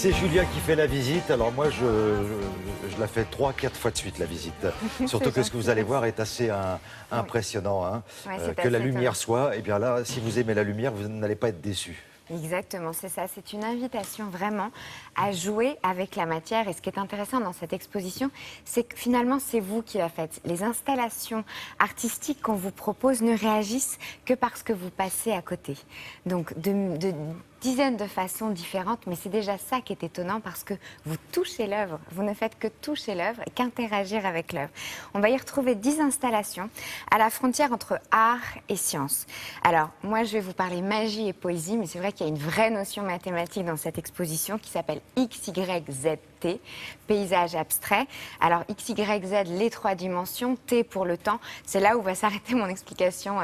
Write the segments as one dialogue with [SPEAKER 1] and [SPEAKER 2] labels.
[SPEAKER 1] c'est Julia qui fait la visite, alors moi je la fais 3-4 fois de suite la visite. Surtout que ce que vous allez voir est assez impressionnant. Hein.
[SPEAKER 2] Ouais,
[SPEAKER 1] que la lumière soit, et bien là, si vous aimez la lumière, vous n'allez pas être déçu.
[SPEAKER 2] Exactement, c'est ça. C'est une invitation vraiment à jouer avec la matière. Et ce qui est intéressant dans cette exposition, c'est que finalement, c'est vous qui la faites. Les installations artistiques qu'on vous propose ne réagissent que parce que vous passez à côté. Donc, de dizaines de façons différentes, mais c'est déjà ça qui est étonnant parce que vous touchez l'œuvre. Vous ne faites que toucher l'œuvre et qu'interagir avec l'œuvre. On va y retrouver 10 installations à la frontière entre art et science. Alors, moi, je vais vous parler magie et poésie, mais c'est vrai qu'il y a une vraie notion mathématique dans cette exposition qui s'appelle XYZT, paysage abstrait. Alors, XYZ, les 3 dimensions, T pour le temps, c'est là où va s'arrêter mon explication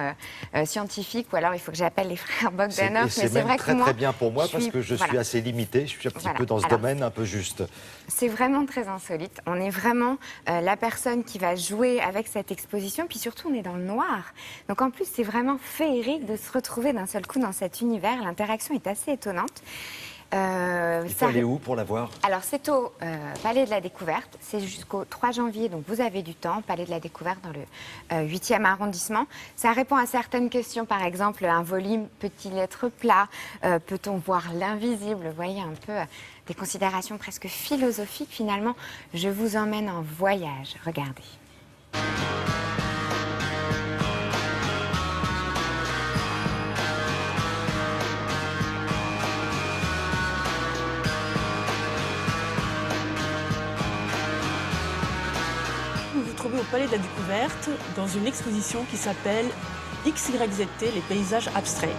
[SPEAKER 2] scientifique, ou alors il faut que j'appelle les frères Bogdanov. Mais
[SPEAKER 1] c'est vrai que moi, très bien pour moi parce que je suis assez limitée, je suis un petit peu dans ce domaine, un peu juste.
[SPEAKER 2] C'est vraiment très insolite. On est vraiment la personne qui va jouer avec cette exposition, puis surtout on est dans le noir. Donc en plus c'est vraiment féerique de se retrouver d'un seul coup dans cet univers. L'interaction est assez étonnante.
[SPEAKER 1] Il faut aller où pour la voir?
[SPEAKER 2] Alors c'est au Palais de la Découverte, c'est jusqu'au 3 janvier, donc vous avez du temps, Palais de la Découverte dans le 8e arrondissement. Ça répond à certaines questions, par exemple un volume peut-il être plat, peut-on voir l'invisible, vous voyez un peu des considérations presque philosophiques finalement. Je vous emmène en voyage, regardez.
[SPEAKER 3] Vous vous trouvez au Palais de la Découverte dans une exposition qui s'appelle XYZT, les paysages abstraits.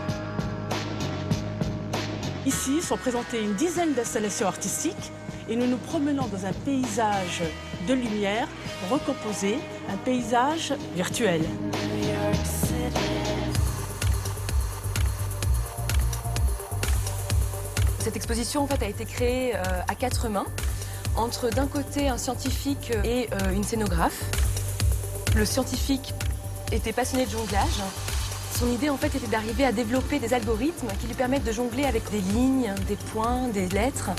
[SPEAKER 3] Ici sont présentées une dizaine d'installations artistiques et nous nous promenons dans un paysage de lumière recomposé, un paysage virtuel.
[SPEAKER 4] Cette exposition en fait, a été créée à 4 mains, entre d'un côté un scientifique et une scénographe. Le scientifique était passionné de jonglage. Son idée en fait était d'arriver à développer des algorithmes qui lui permettent de jongler avec des lignes, des points, des lettres.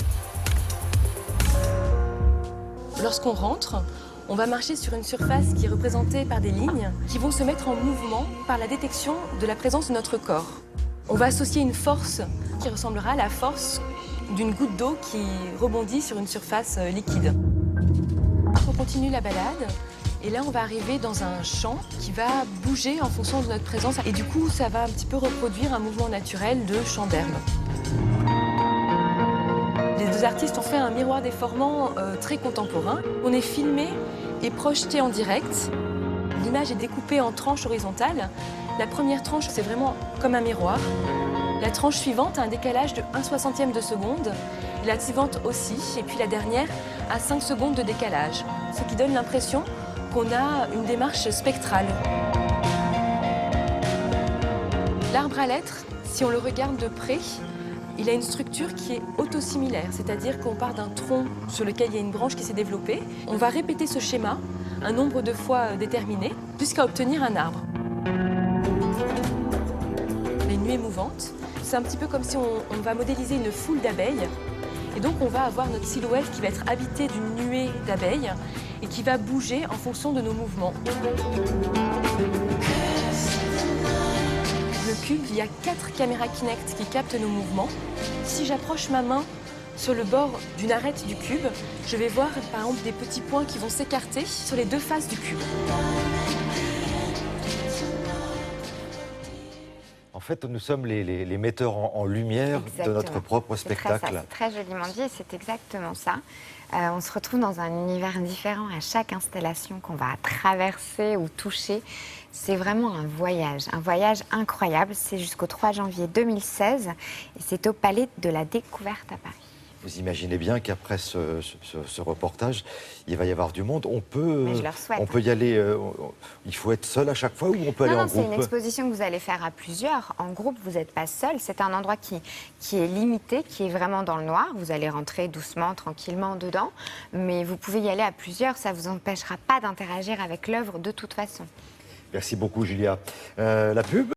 [SPEAKER 4] Lorsqu'on rentre, on va marcher sur une surface qui est représentée par des lignes qui vont se mettre en mouvement par la détection de la présence de notre corps. On va associer une force qui ressemblera à la force d'une goutte d'eau qui rebondit sur une surface liquide. On continue la balade et là on va arriver dans un champ qui va bouger en fonction de notre présence et du coup ça va un petit peu reproduire un mouvement naturel de champ d'herbe. Les 2 artistes ont fait un miroir déformant très contemporain. On est filmé et projeté en direct. L'image est découpée en tranches horizontales. La première tranche c'est vraiment comme un miroir. La tranche suivante a un décalage de 1/60 de seconde, la suivante aussi, et puis la dernière a 5 secondes de décalage, ce qui donne l'impression qu'on a une démarche spectrale. L'arbre à lettres, si on le regarde de près, il a une structure qui est autosimilaire, c'est-à-dire qu'on part d'un tronc sur lequel il y a une branche qui s'est développée. On va répéter ce schéma un nombre de fois déterminé jusqu'à obtenir un arbre. Les nuées mouvantes, c'est un petit peu comme si on va modéliser une foule d'abeilles. Et donc on va avoir notre silhouette qui va être habitée d'une nuée d'abeilles et qui va bouger en fonction de nos mouvements. Le cube, il y a 4 caméras Kinect qui captent nos mouvements. Si j'approche ma main sur le bord d'une arête du cube, je vais voir par exemple des petits points qui vont s'écarter sur les 2 faces du cube.
[SPEAKER 1] En fait, nous sommes les metteurs en lumière de notre propre spectacle.
[SPEAKER 2] C'est très joliment dit et c'est exactement ça. On se retrouve dans un univers différent à chaque installation qu'on va traverser ou toucher. C'est vraiment un voyage incroyable. C'est jusqu'au 3 janvier 2016 et c'est au Palais de la Découverte à Paris.
[SPEAKER 1] Vous imaginez bien qu'après ce reportage, il va y avoir du monde. On peut y aller. Il faut être seul à chaque fois ou on peut aller en groupe?
[SPEAKER 2] C'est une exposition que vous allez faire à plusieurs. En groupe, vous n'êtes pas seul. C'est un endroit qui est limité, qui est vraiment dans le noir. Vous allez rentrer doucement, tranquillement dedans. Mais vous pouvez y aller à plusieurs. Ça ne vous empêchera pas d'interagir avec l'œuvre de toute façon.
[SPEAKER 1] Merci beaucoup, Julia. La pub